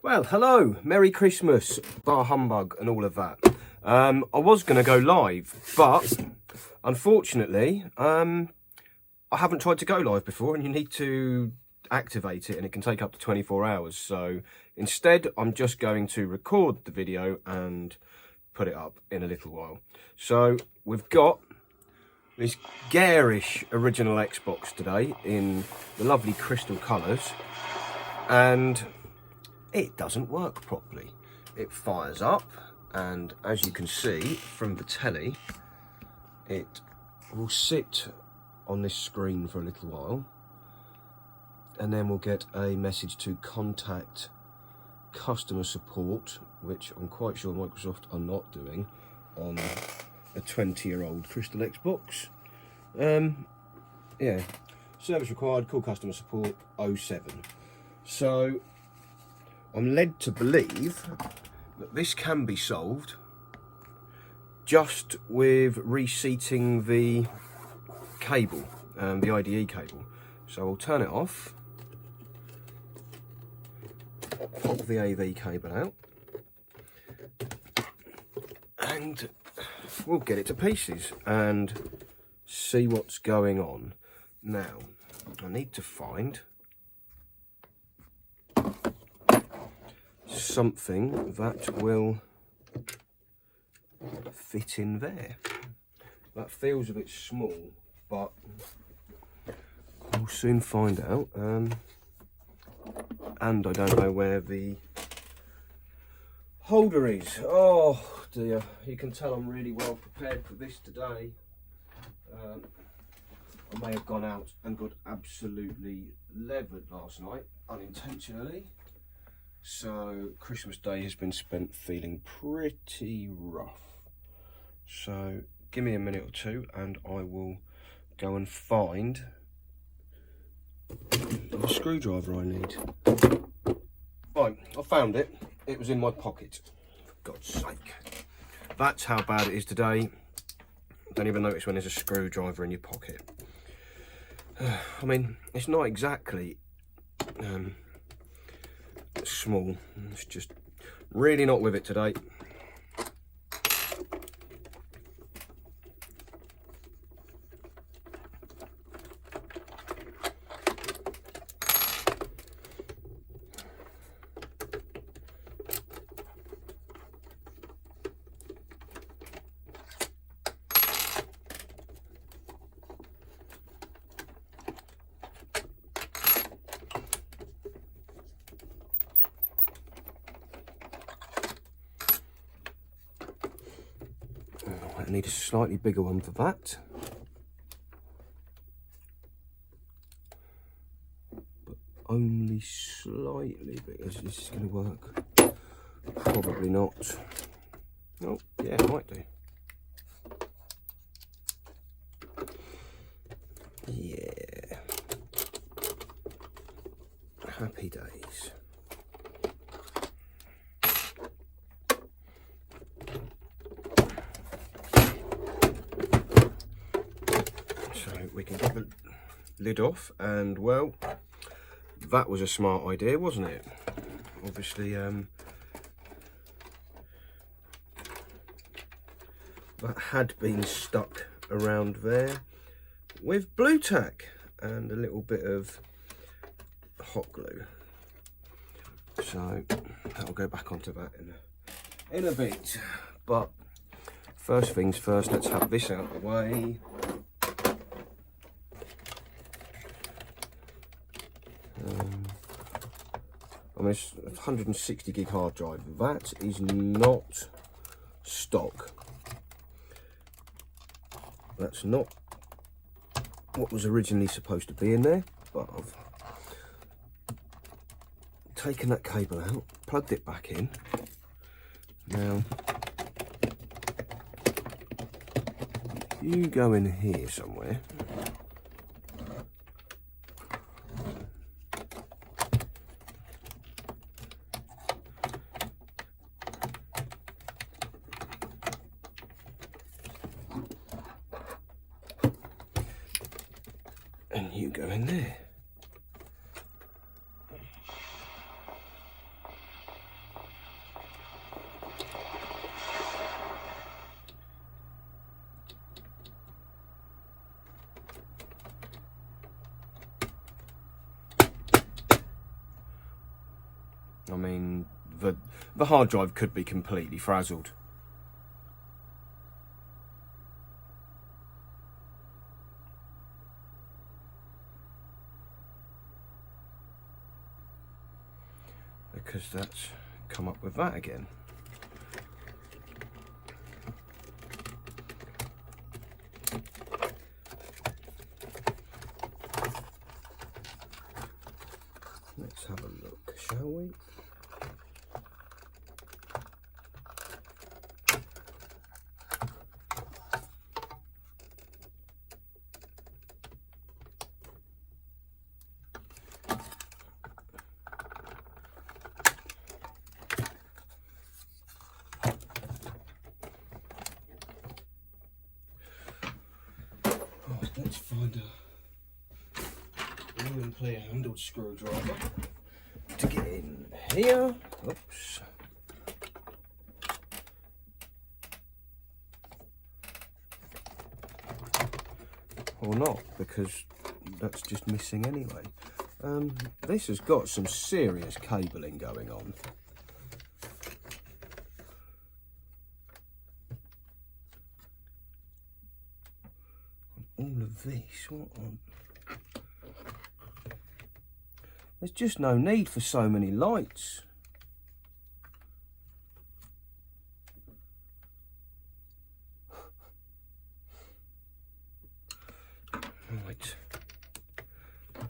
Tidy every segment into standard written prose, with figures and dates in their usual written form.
Well, hello, Merry Christmas, bar humbug and all of that. I was going to go live, but unfortunately, I haven't tried to go live before, and you need to activate it, and it can take up to 24 hours. So instead, I'm just going to record the video and put it up in a little while. So we've got this garish original Xbox today in the lovely crystal colours, and it doesn't work properly. It fires up, and as you can see from the telly, it will sit on this screen for a little while, and then we'll get a message to contact customer support, which I'm quite sure Microsoft are not doing on a 20-year-old Crystal Xbox. Yeah, service required, call customer support 07. So I'm led to believe that this can be solved just with reseating the cable, the IDE cable. So I'll turn it off, pop the AV cable out, and we'll get it to pieces and see what's going on. Now, I need to find something that will fit in there. That feels a bit small, but we'll soon find out. And I don't know where the holder is. Oh dear, you can tell I'm really well prepared for this today. I may have gone out and got absolutely levered last night, unintentionally. So Christmas Day has been spent feeling pretty rough. So give me a minute or two and I will go and find the screwdriver I need. Right, I found it. It was in my pocket. For God's sake. That's how bad it is today. Don't even notice when there's a screwdriver in your pocket. I mean, it's not exactly small. It's just really not with it today. I need a slightly bigger one for that. But only slightly bigger. Is this going to work? Probably not. Oh, yeah, it might do. Yeah. Happy days. We can get the lid off, and well, that was a smart idea, wasn't it? Obviously, that had been stuck around there with blue tack and a little bit of hot glue. So I'll go back onto that in a bit. But first things first, let's have this out of the way. I mean, it's a 160 gig hard drive. That is not stock. That's not what was originally supposed to be in there, but I've taken that cable out, plugged it back in. Now, you go in here somewhere. And you go in there. I mean, the hard drive could be completely frazzled. Because that's come up with that again. Let's have a look, shall we? Let's find a new and clear handled screwdriver to get in here. Oops. Or not, because that's just missing anyway. This has got some serious cabling going on. All of this, what on? There's just no need for so many lights. Right.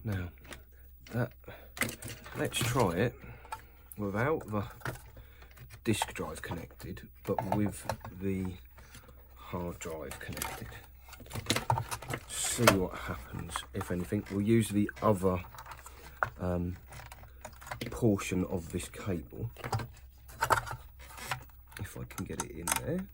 Now, let's try it without the disk drive connected, but with the hard drive connected. See what happens, if anything. We'll use the other portion of this cable, if I can get it in there.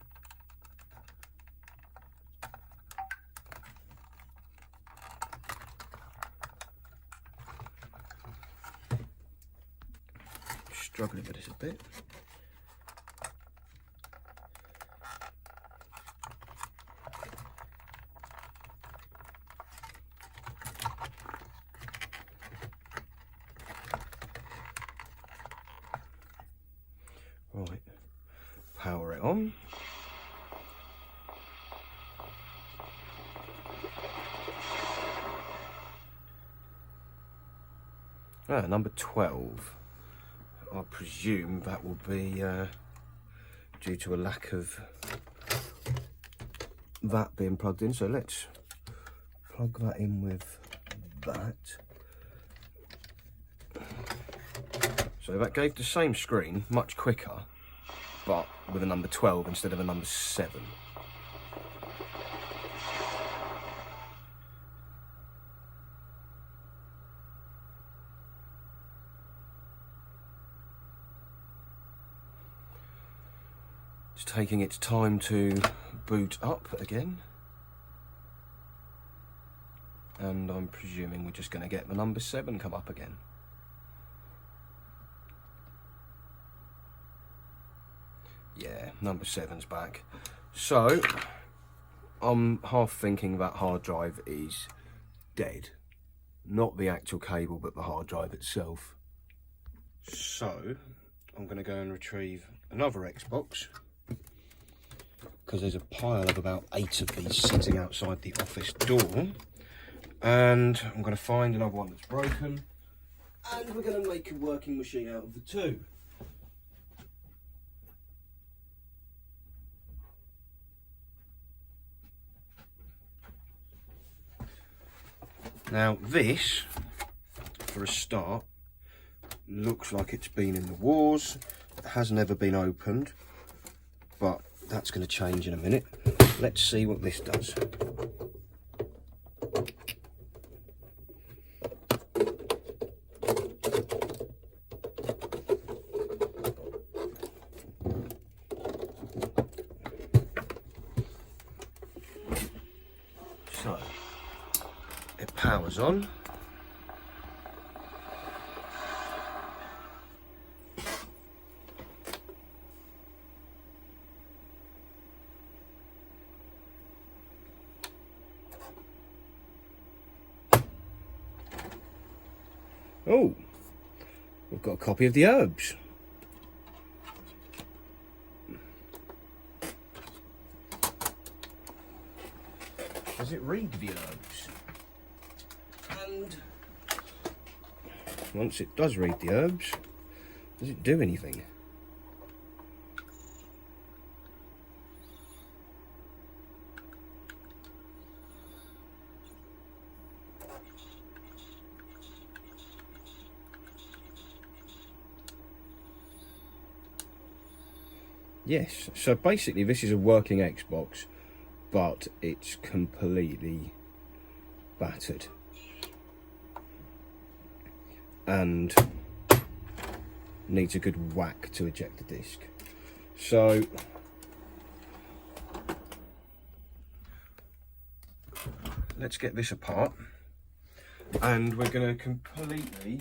Struggling with this a bit. Right, power it on. Number 12. I presume that will be due to a lack of that being plugged in. So let's plug that in with that. So that gave the same screen, much quicker, but with a number 12 instead of a number 7. It's taking its time to boot up again. And I'm presuming we're just going to get the number 7 come up again. Yeah, number 7's back. So, I'm half thinking that hard drive is dead. Not the actual cable, but the hard drive itself. So, I'm going to go and retrieve another Xbox, because there's a pile of about 8 of these sitting outside the office door. And I'm going to find another one that's broken, and we're going to make a working machine out of the two. Now this, for a start, looks like it's been in the wars. It has never been opened, but that's going to change in a minute. Let's see what this does. So, it powers on. Oh, we've got a copy of the Herbs. Does it read the herbs? And once it does read the herbs, does it do anything? Yes, so basically this is a working Xbox, but it's completely battered and needs a good whack to eject the disc. So let's get this apart, and we're going to completely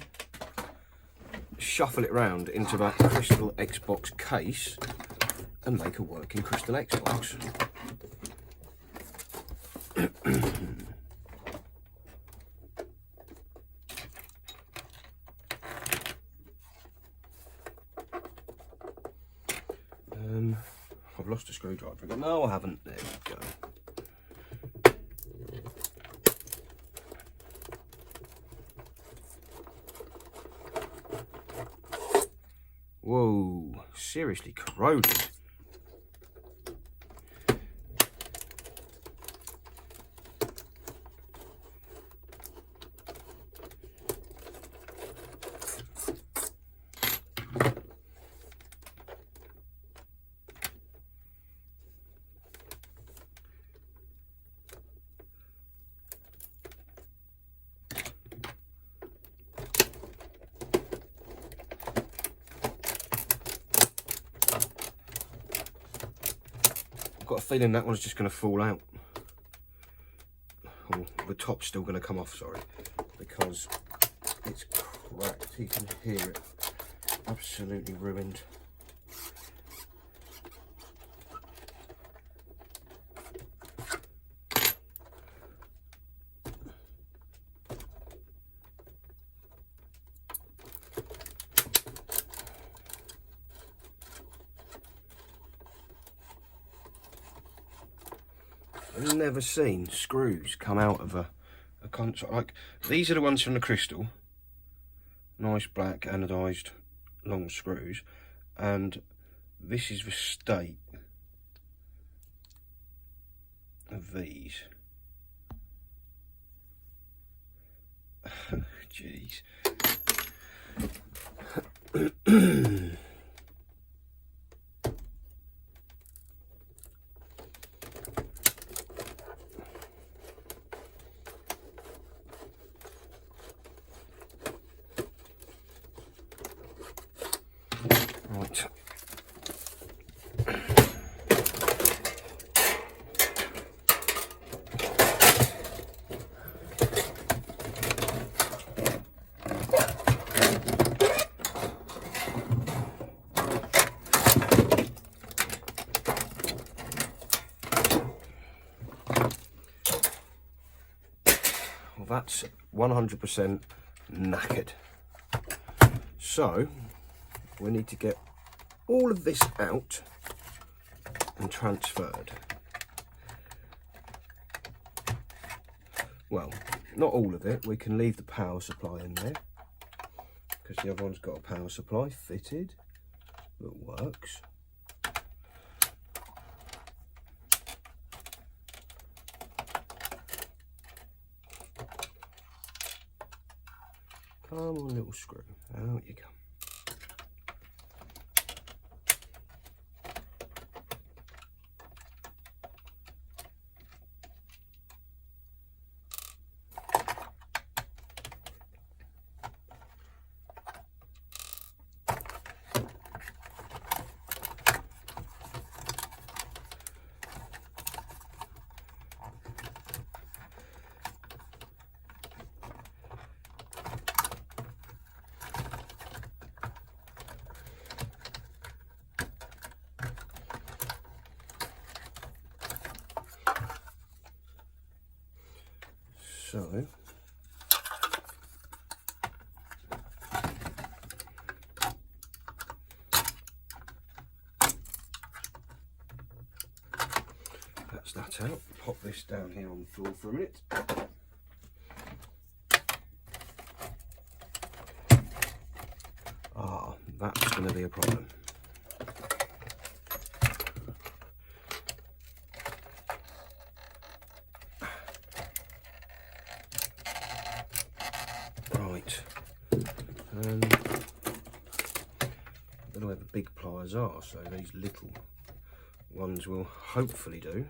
shuffle it round into that crystal Xbox case and make a working crystal Xbox. I've lost a screwdriver again. No, I haven't. There we go. Whoa, seriously corroded. Got a feeling that one's just going to fall out. Oh, the top's still going to come off, sorry, because it's cracked. You can hear it. Absolutely ruined. I've never seen screws come out of a console. Like, these are the ones from the crystal. Nice black anodised long screws. And this is the state of these. Jeez. Right. Well, that's 100% knackered. So we need to get all of this out and transferred. Well, not all of it. We can leave the power supply in there because the other one's got a power supply fitted that works. Come on, little screw. Out you go. So that's that out. Pop this down here on the floor for a minute. Ah, that's going to be a problem. Right, I don't know where the big pliers are, so these little ones will hopefully do.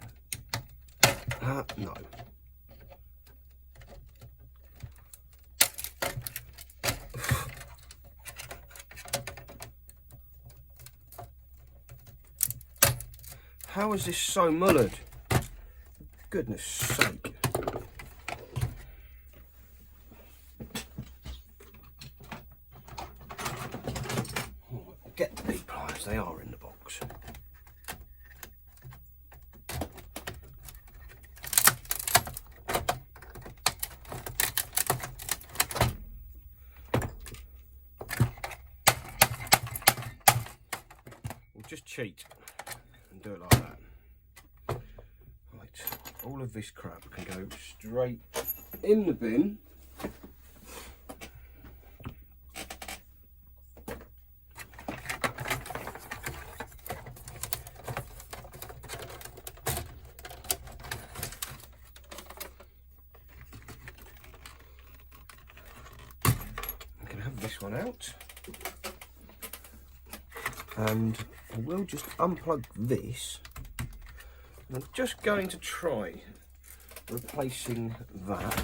No. How is this so mullered? Goodness sake. Oh, get the big pliers, they are in the box. We'll just cheat and do it like that. Right, all of this crap can go straight in the bin. I'm going to have this one out. And I will just unplug this. And I'm just going to try replacing that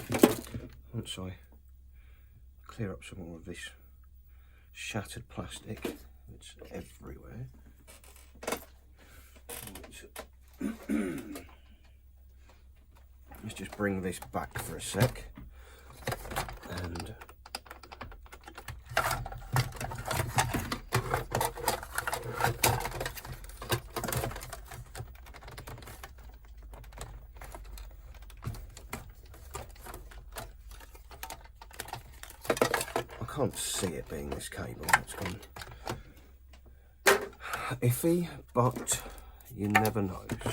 once I clear up some more of this shattered plastic that's everywhere. Let's just bring this back for a sec. And I can't see it being this cable. It's gone iffy, but you never know. So.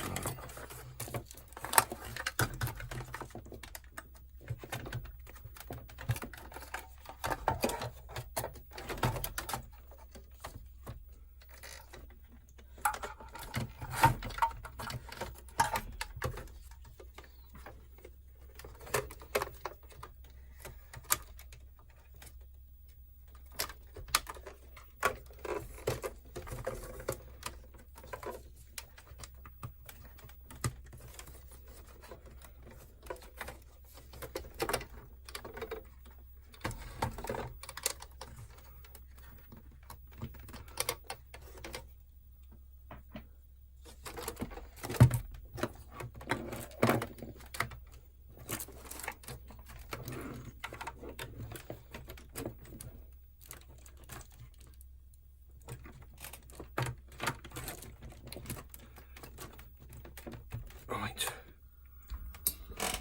Right.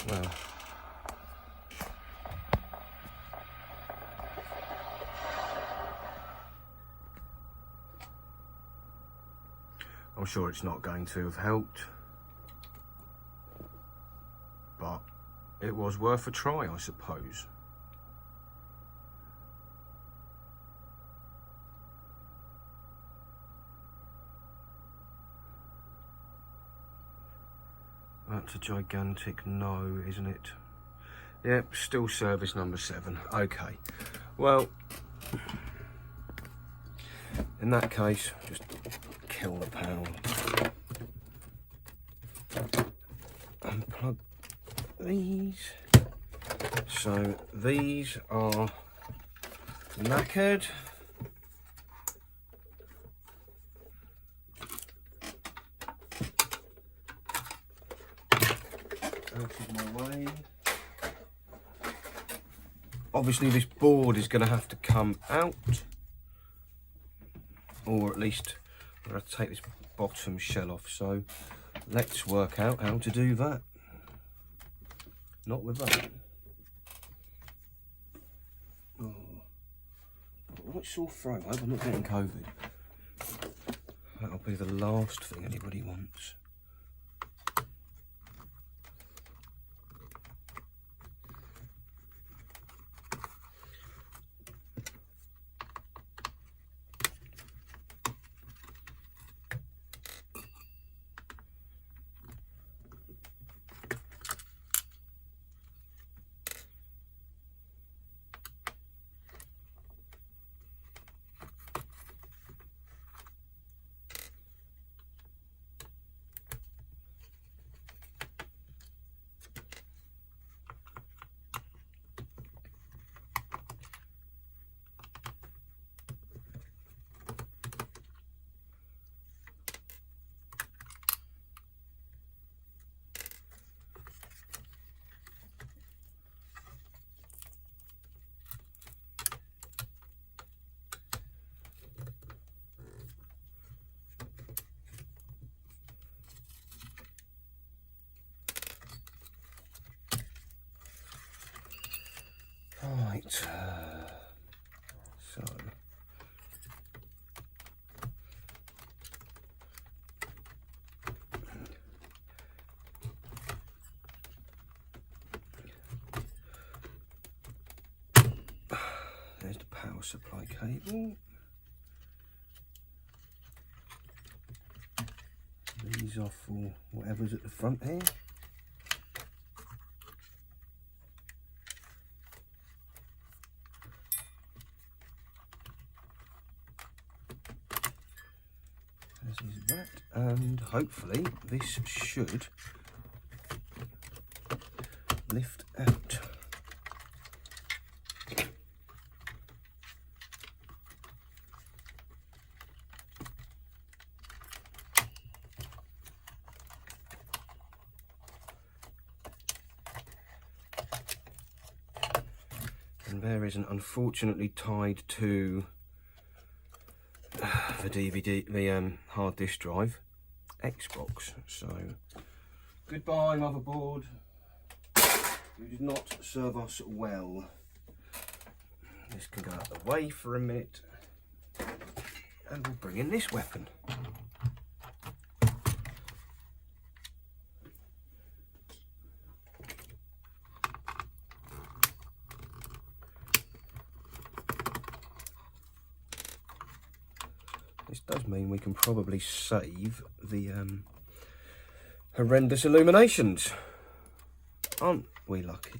Well. I'm sure it's not going to have helped, but it was worth a try, I suppose. That's a gigantic no, isn't it? Yep, still service number 7. Okay, well, in that case, just kill the power. Unplug these. So these are knackered. Out of my way. Obviously this board is going to have to come out, or at least I'm going to have to take this bottom shell off, so let's work out how to do that. Not with that. Oh, what sore throat? I hope I'm not getting COVID. That'll be the last thing anybody wants. Right, so there's the power supply cable. These are for whatever's at the front here. As is that, and hopefully this should lift out. And there isn't, unfortunately, tied to the DVD, the hard disk drive, Xbox. So, goodbye, motherboard. You did not serve us well. This can go out the way for a minute, and we'll bring in this weapon. This does mean we can probably save the horrendous illuminations. Aren't we lucky?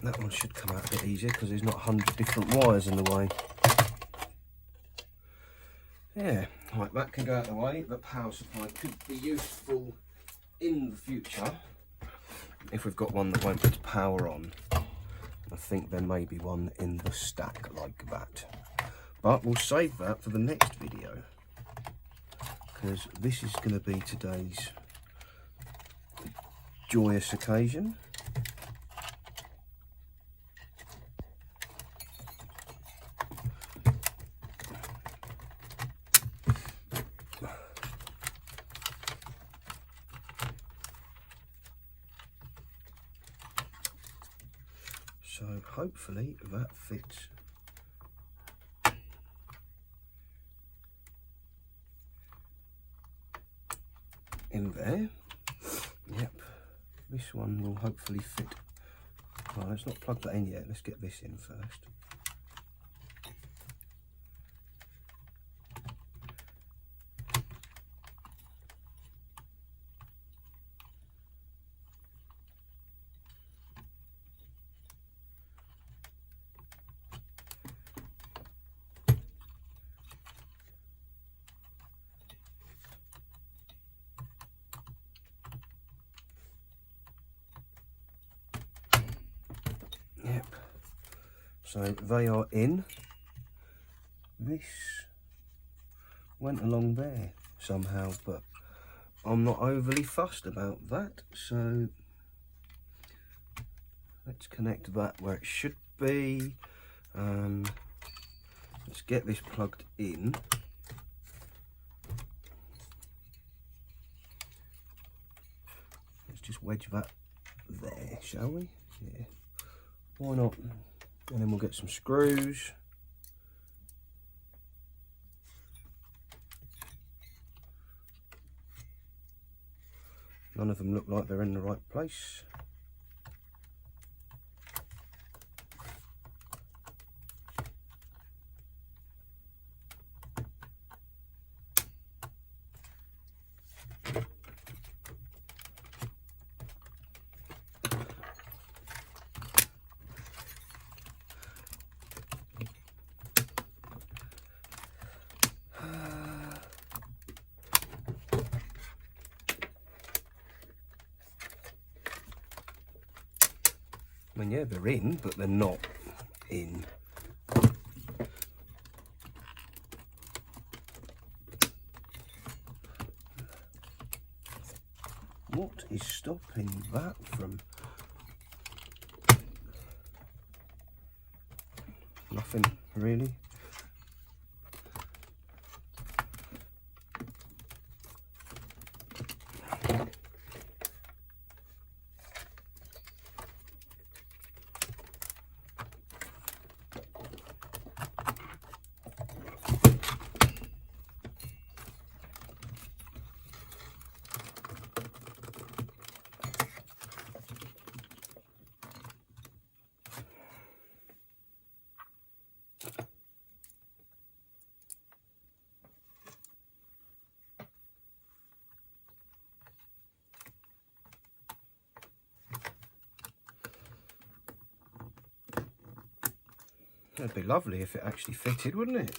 That one should come out a bit easier because there's not 100 different wires in the way. Yeah, right, that can go out of the way. The power supply could be useful in the future if we've got one that won't put power on. I think there may be one in the stack like that. But we'll save that for the next video, because this is going to be today's joyous occasion. So hopefully that fits in there. Yep, this one will hopefully fit. Well, let's not plug that in yet, let's get this in first. Yep, so they are in. This went along there somehow, but I'm not overly fussed about that, so let's connect that where it should be. Let's get this plugged in. Let's just wedge that there, shall we? Yeah, why not? And then we'll get some screws. None of them look like they're in the right place. I mean, yeah, they're in, but they're not in. What is stopping that from? Nothing, really. That'd be lovely if it actually fitted, wouldn't it?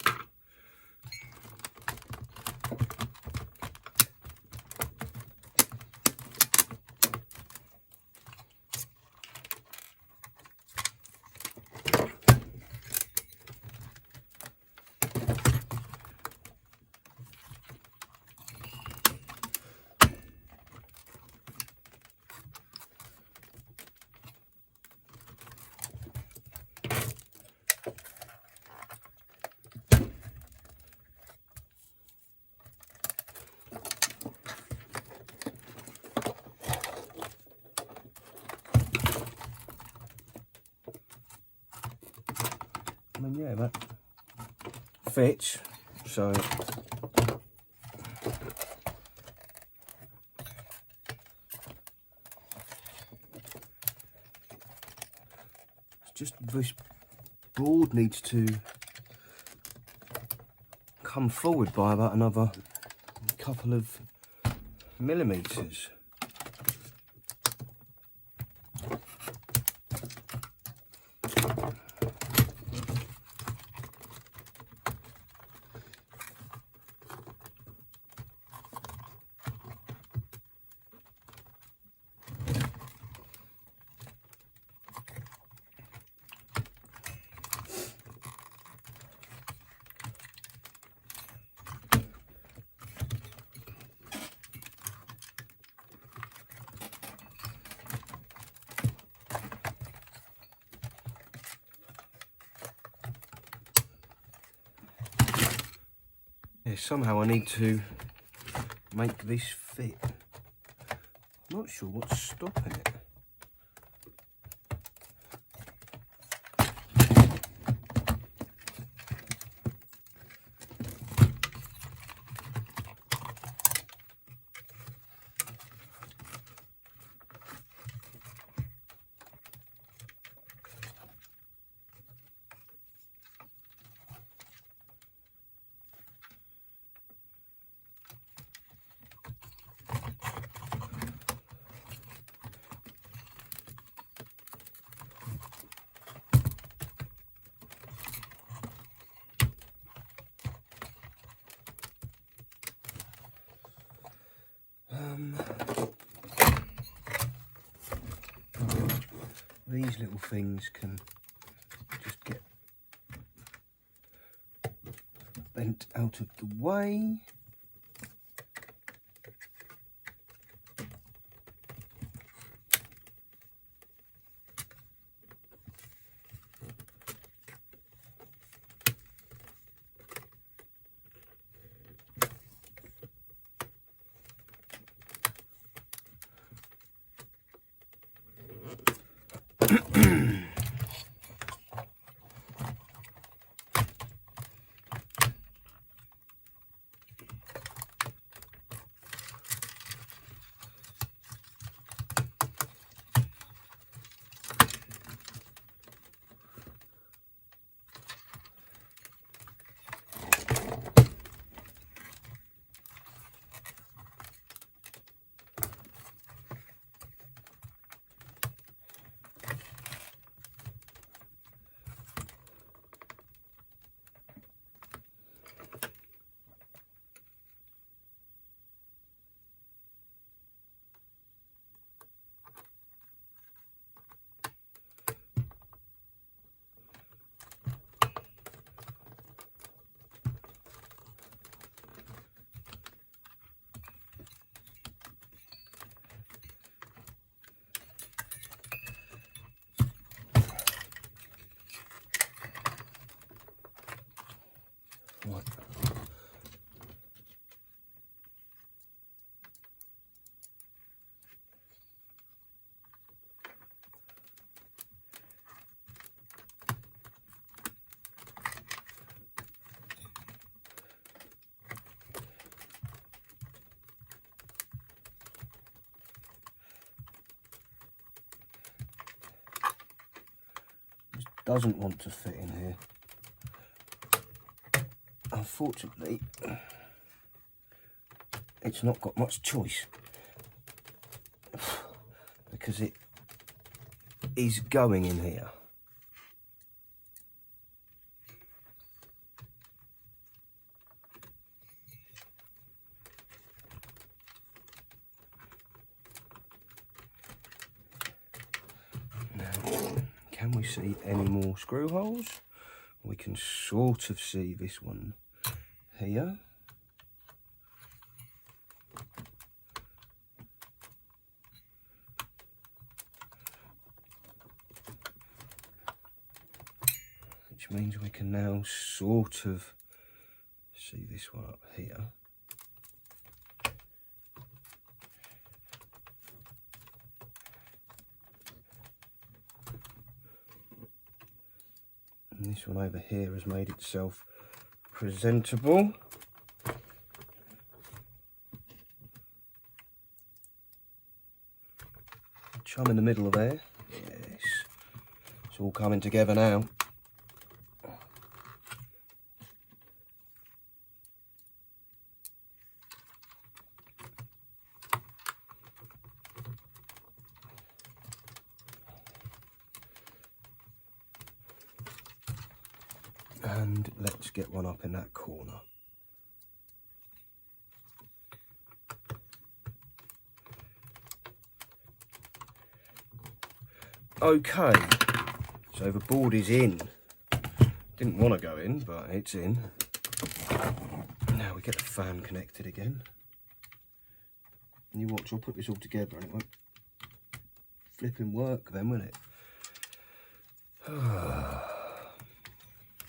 I mean, yeah, that fits, so it's just this board needs to come forward by about another couple of millimeters. Yeah, somehow I need to make this fit. I'm not sure what's stopping it. These little things can just get bent out of the way. Right. Doesn't want to fit in here. Unfortunately, it's not got much choice because it is going in here. Can we see any more screw holes? We can sort of see this one here. Which means we can now sort of see this one up here. And this one over here has made itself presentable. Chum in the middle of there. Yes. It's all coming together now. And let's get one up in that corner. Okay, so the board is in. Didn't want to go in, but it's in. Now we get the fan connected again. And you watch, I'll put this all together and it won't flipping work then, will it?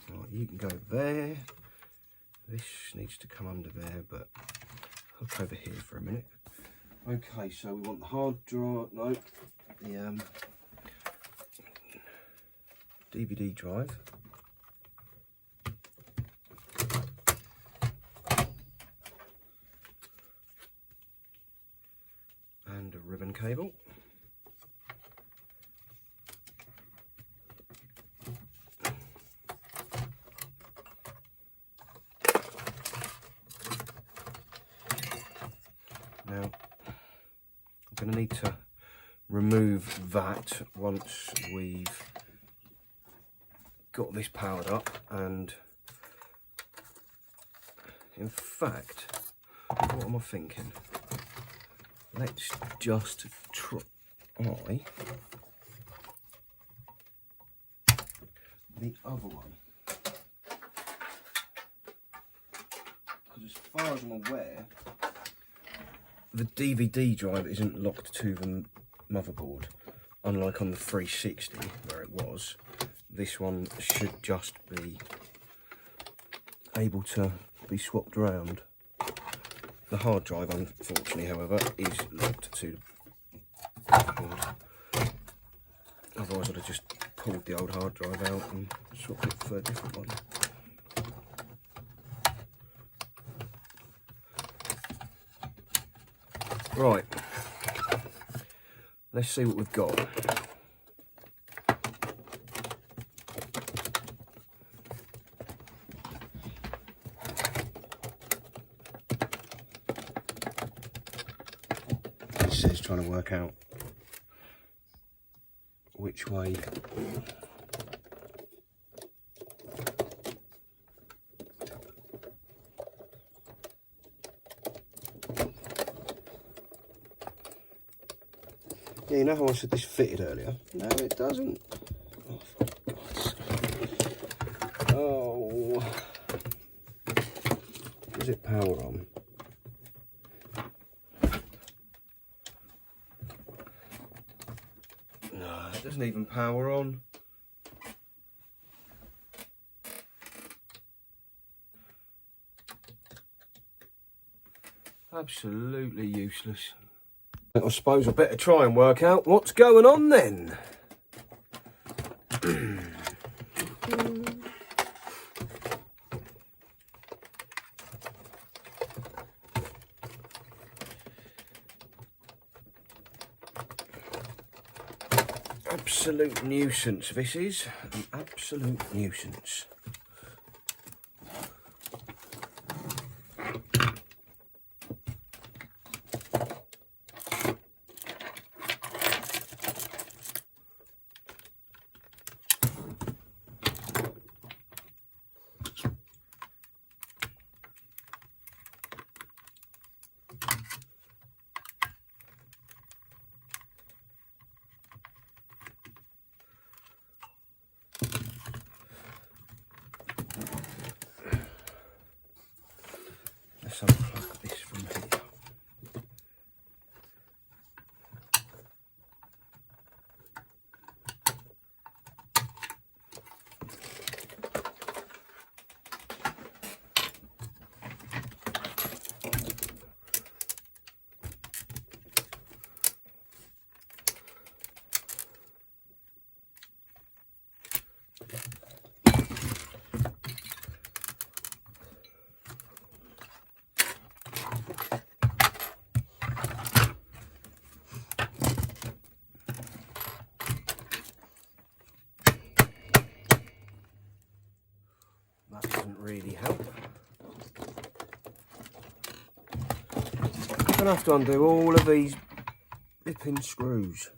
Right, you can go there. This needs to come under there, but hook over here for a minute. Okay, so we want the hard drive, no, the DVD drive. And a ribbon cable. Now, I'm going to need to remove that once we've got this powered up, and in fact, what am I thinking? Let's just try the other one, because as far as I'm aware, the DVD drive isn't locked to the motherboard, unlike on the 360 where it was. This one should just be able to be swapped around. The hard drive, unfortunately, however, is locked to the motherboard. Otherwise I'd have just pulled the old hard drive out and swapped it for a different one. Right, let's see what we've got. It says trying to work out which way yeah, you know how I said this fitted earlier? No, it doesn't. Oh, for God's sake. Oh. Is it power on? No, it doesn't even power on. Absolutely useless. I suppose I better try and work out what's going on then. Absolute nuisance, this is. An absolute nuisance. Let's unplug this from here. That doesn't really help. I'm gonna have to undo all of these flipping screws.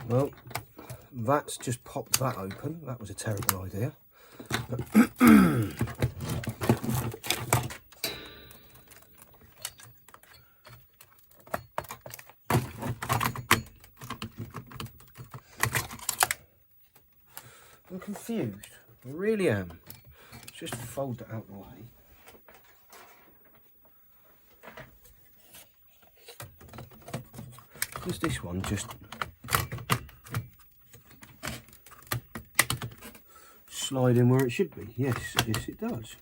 Well, that's just popped that open. That was a terrible idea. I'm confused. I really am. Let's just fold that out of the way. Does this one just slide in where it should be? Yes, yes it does.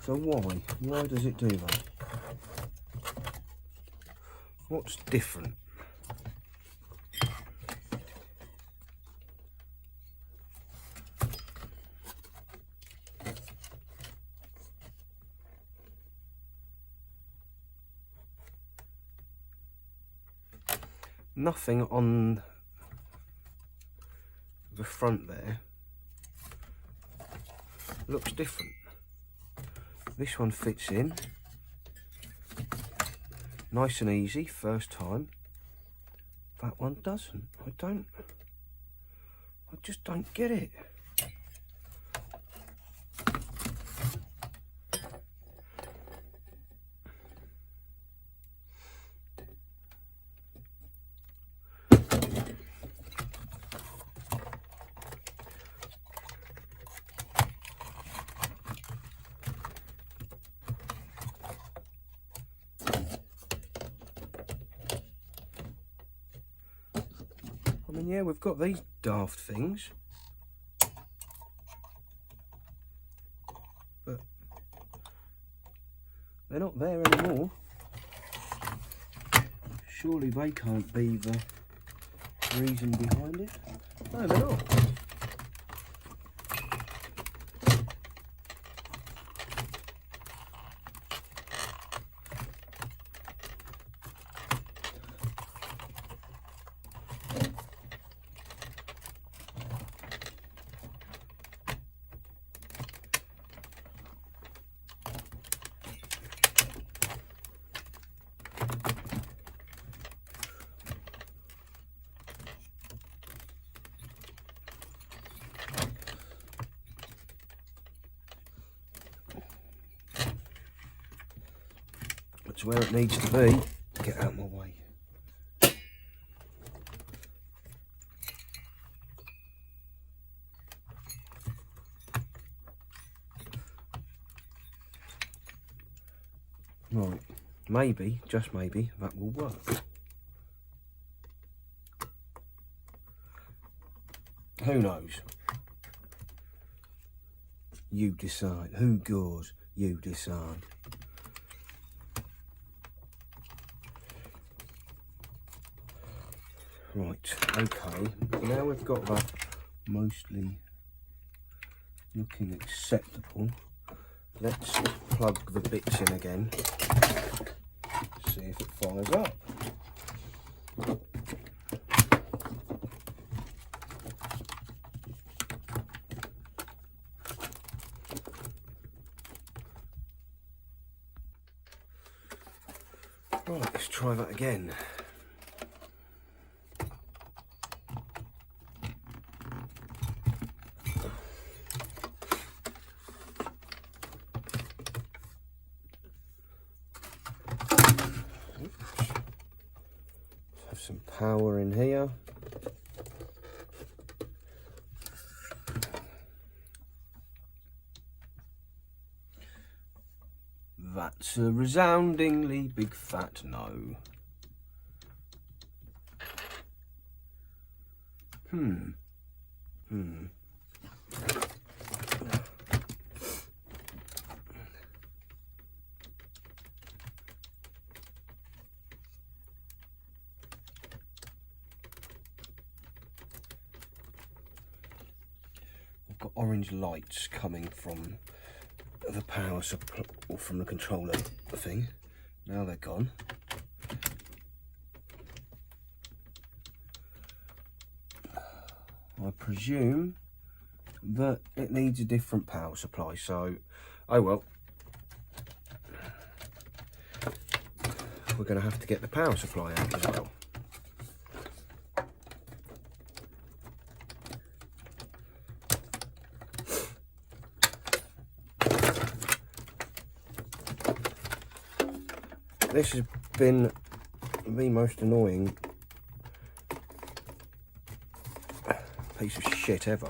So why? Why does it do that? What's different? Nothing on the front there looks different. This one fits in nice and easy first time. That one doesn't. I just don't get it. I mean, yeah, we've got these daft things, but they're not there anymore. Surely they can't be the reason behind it. No, they're not. That's where it needs to be. Get out of my way. Right, maybe, just maybe, that will work. Who knows? You decide. Who goes? You decide. Right, okay, now we've got that mostly looking acceptable. Let's plug the bits in again, see if it fires up. Right, let's try that again. Have some power in here. That's a resoundingly big fat no. I've got orange lights coming from the power supply, or from the controller thing. Now they're gone. I presume that it needs a different power supply, so oh well, we're going to have to get the power supply out as well. This has been the most annoying piece of shit ever.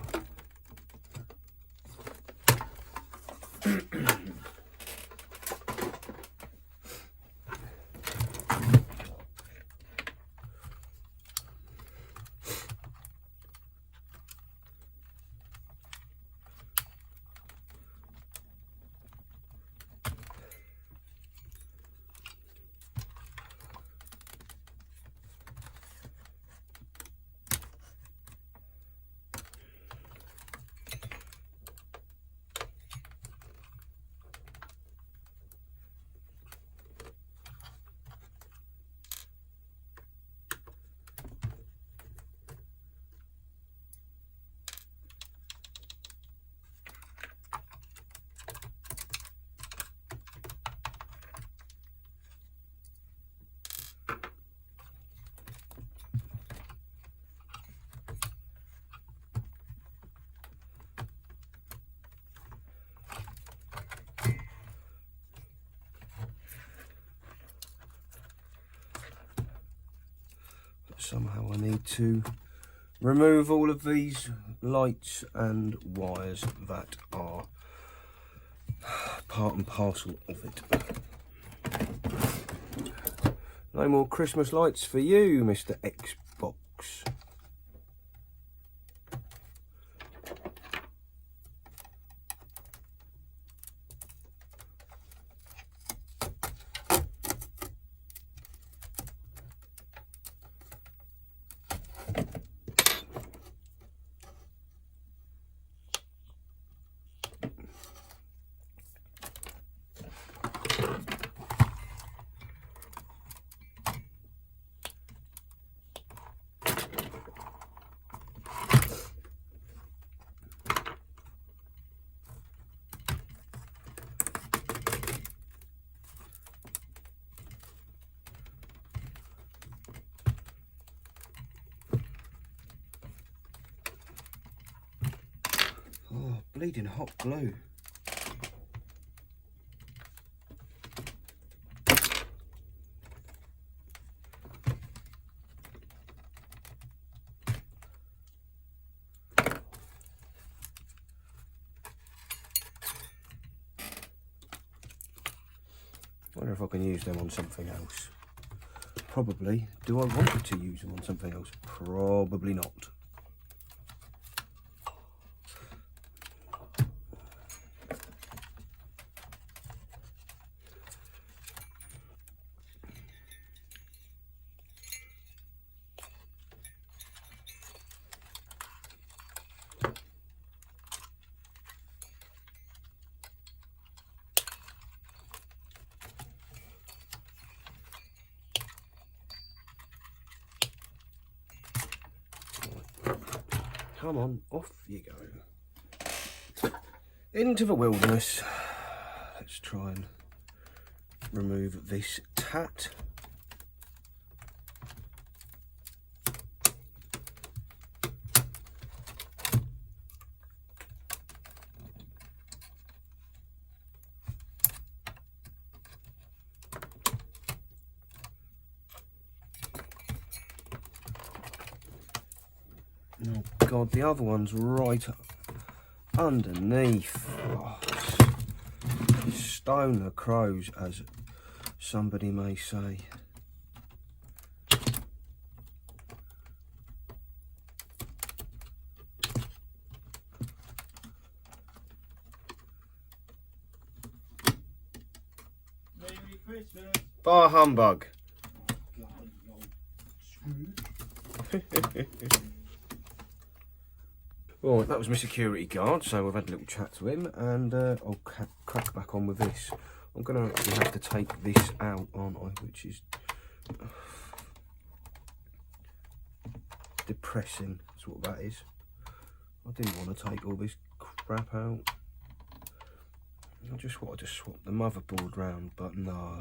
somehow I need to remove all of these lights and wires that are part and parcel of it. No more Christmas lights for you, Mr. Xbox. Oh, bleeding hot glue. I wonder if I can use them on something else. Probably. Do I want to use them on something else? Probably not. Come on, off you go. Into the wilderness. Let's try and remove this tat. Oh God, the other one's right underneath. Oh, stone the crows, as somebody may say. Merry Christmas. Bar humbug. Right, that was my security guard, so we've had a little chat to him, and I'll crack back on with this. I'm going to actually have to take this out, aren't I, which is depressing, that's what that is. I didn't want to take all this crap out. I just wanted to swap the motherboard round, but no.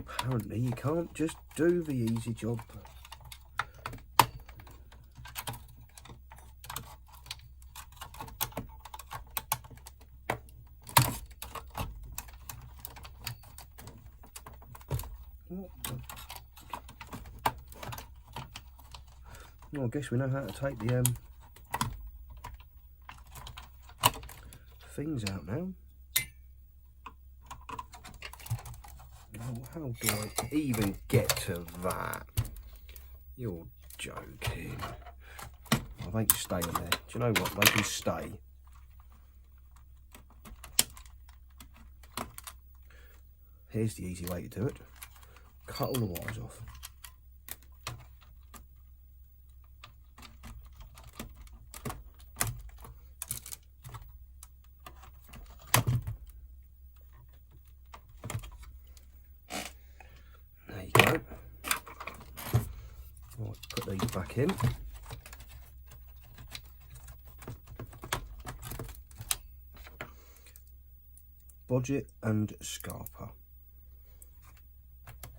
Apparently you can't just do the easy job. Well, I guess we know how to take the things out now. How do I even get to that? You're joking. Oh, they can stay in there. Do you know what? They can stay. Here's the easy way to do it. Cut all the wires off. There you go. Right, put these back in. Bodget and Scarpa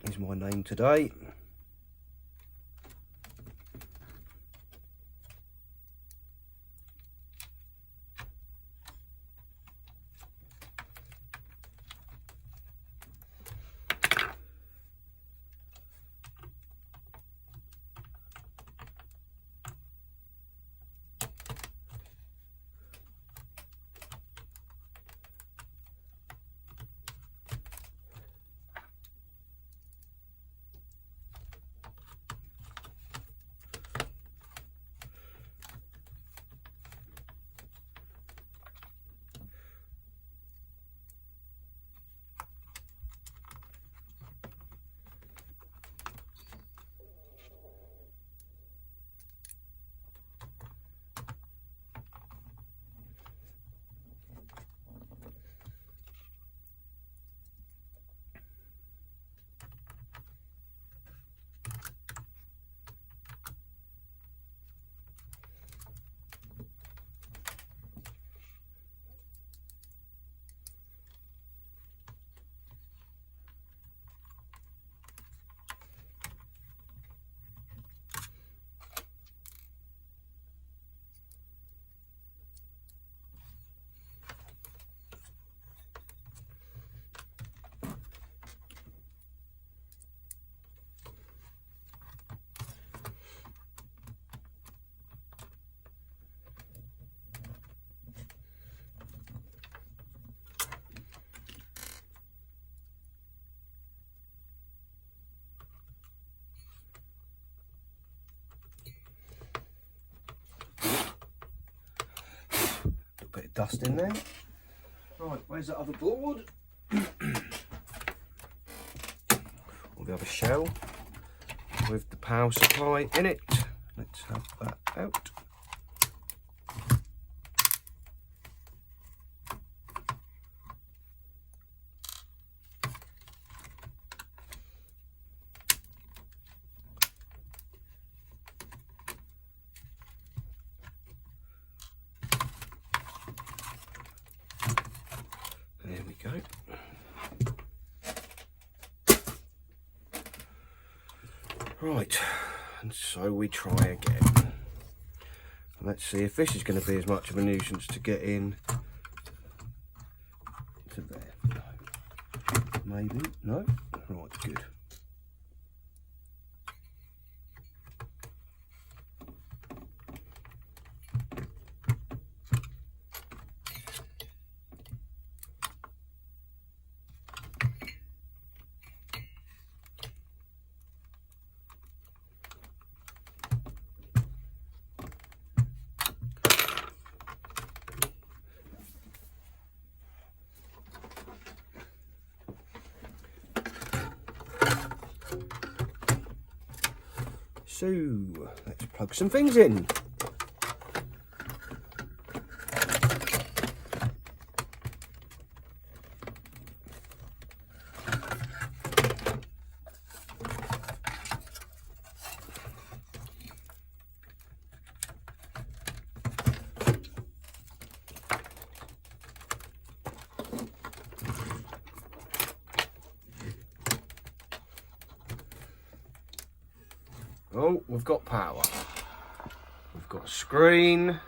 is my name today. bit of dust in there. Right, where's that other board? Or the other shell with the power supply in it. Let's have that out. There we go. Right, and so we try again. Let's see if this is going to be as much of a nuisance to get in to there. No. Maybe. No? Right, good. So, let's plug some things in. Oh, we've got power. We've got a screen.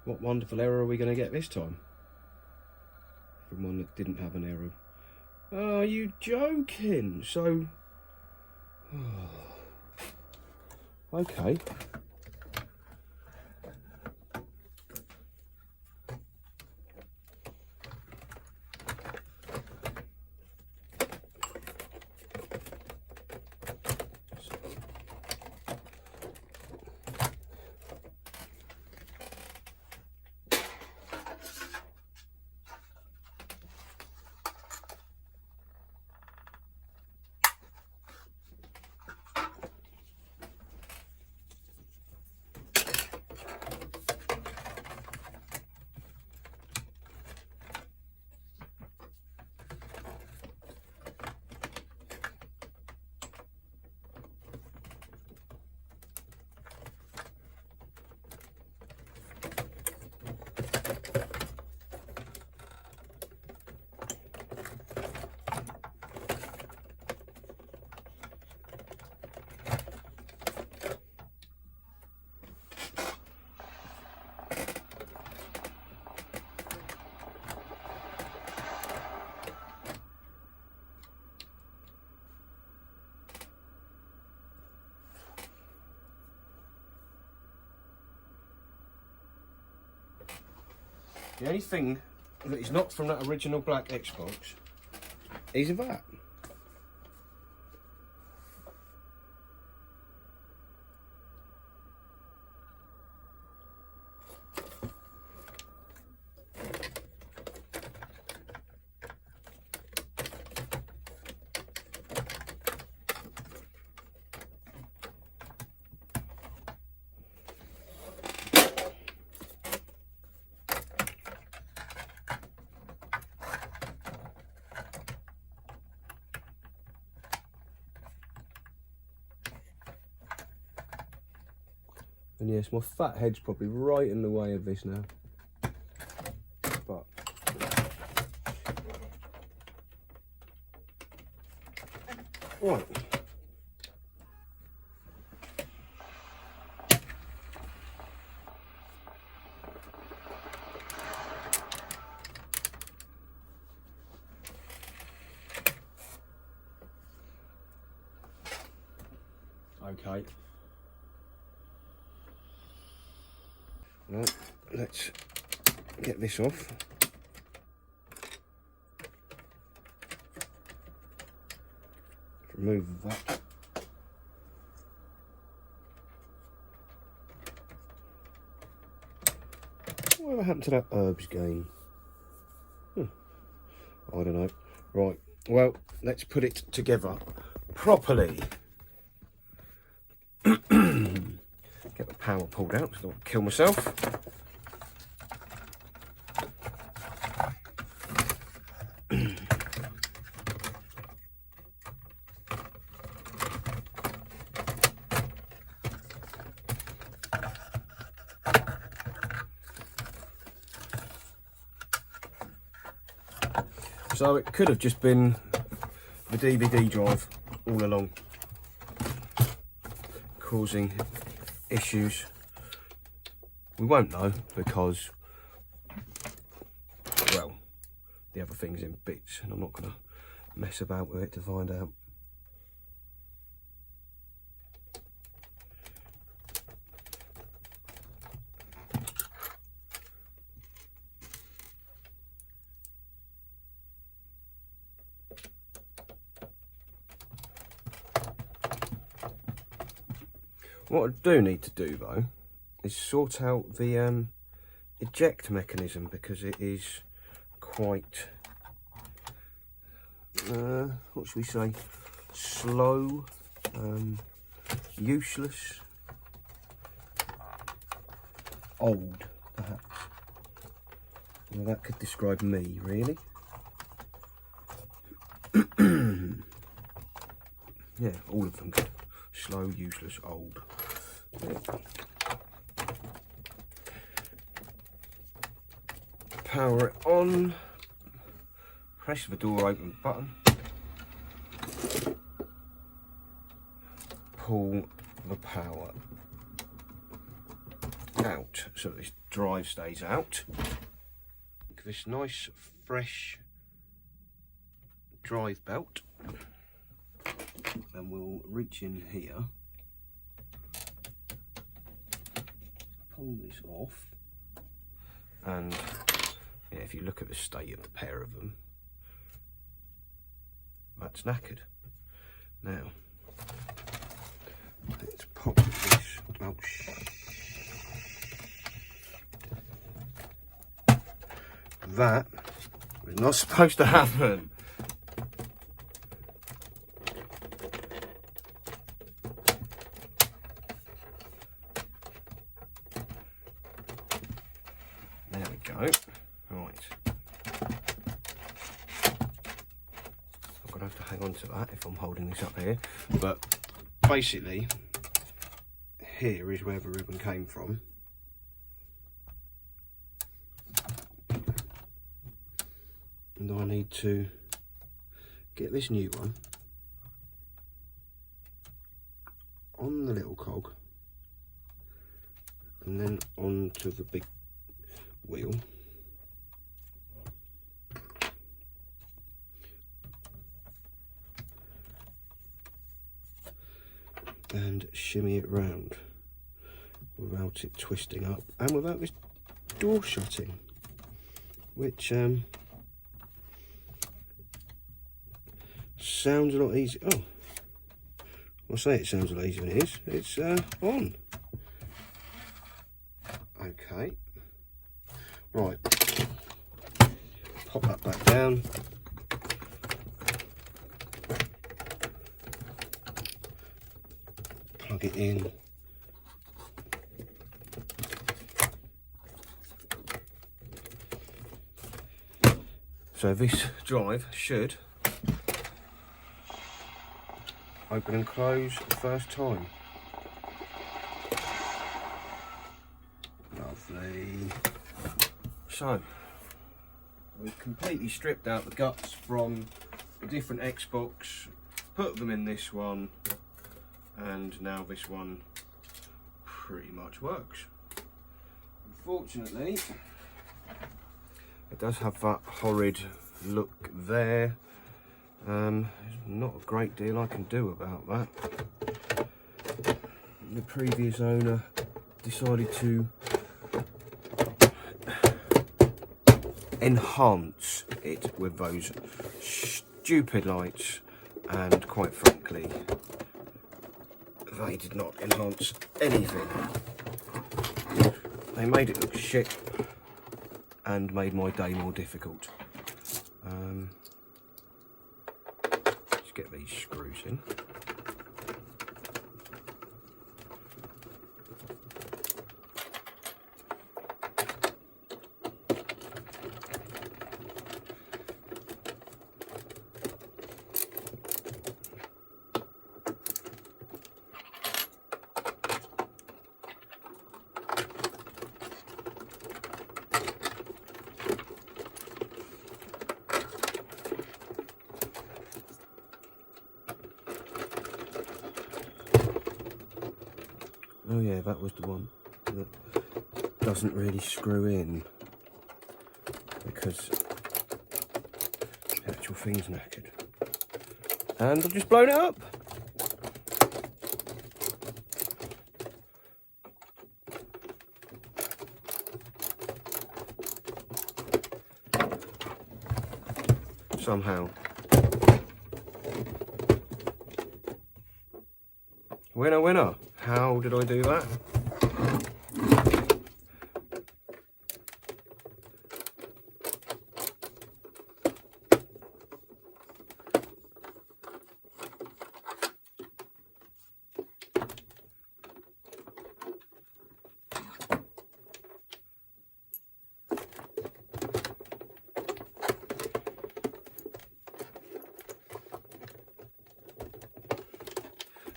What wonderful error are we going to get this time? From one that didn't have an arrow. Oh, are you joking? So, okay. The only thing that is not from that original black Xbox is that. And yes, my fat head's probably right in the way of this now. But right. Okay. Well, let's get this off. Remove that. Whatever happened to that herbs game? I don't know. Right, well, let's put it together properly. Get the power pulled out so I don't kill myself. So it could have just been the DVD drive all along, causing issues. We won't know because, well, the other thing's in bits and I'm not going to mess about with it to find out. What I do need to do though is sort out the eject mechanism, because it is quite, what should we say, slow, useless, old perhaps. Well, that could describe me really. Yeah, all of them could. Slow, useless, old. Power it on. Press the door open button. Pull the power out so this drive stays out. This nice fresh drive belt. And we'll reach in here, pull this off, and yeah, if you look at the state of the pair of them, that's knackered. Now, let's pop this, oh that was not supposed to happen. There we go. Right. I'm going to have to hang on to that if I'm holding this up here. But basically, here is where the ribbon came from. And I need to get this new one on the little cog and then onto the big wheel. And shimmy it round without it twisting up and without this door shutting, which sounds a lot easier. Oh, I'll say it sounds a lot easier than it is. It's on. Okay. Right. Pop that back down. Plug it in. So this drive should open and close the first time. Lovely. So, we've completely stripped out the guts from the different Xbox, put them in this one, and now this one pretty much works. Unfortunately, it does have that horrid look there. There's not a great deal I can do about that. the previous owner decided to enhance it with those stupid lights, and quite frankly they did not enhance anything. They made it look shit and made my day more difficult. Let's get these screws in. Oh yeah, that was the one that doesn't really screw in because the actual thing's knackered. And I've just blown it up. Somehow. Winner, winner. How did I do that?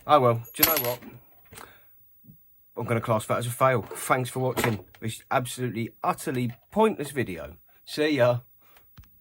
Oh well, do you know what? I'm going to class that as a fail. Thanks for watching this absolutely, utterly pointless video. See ya.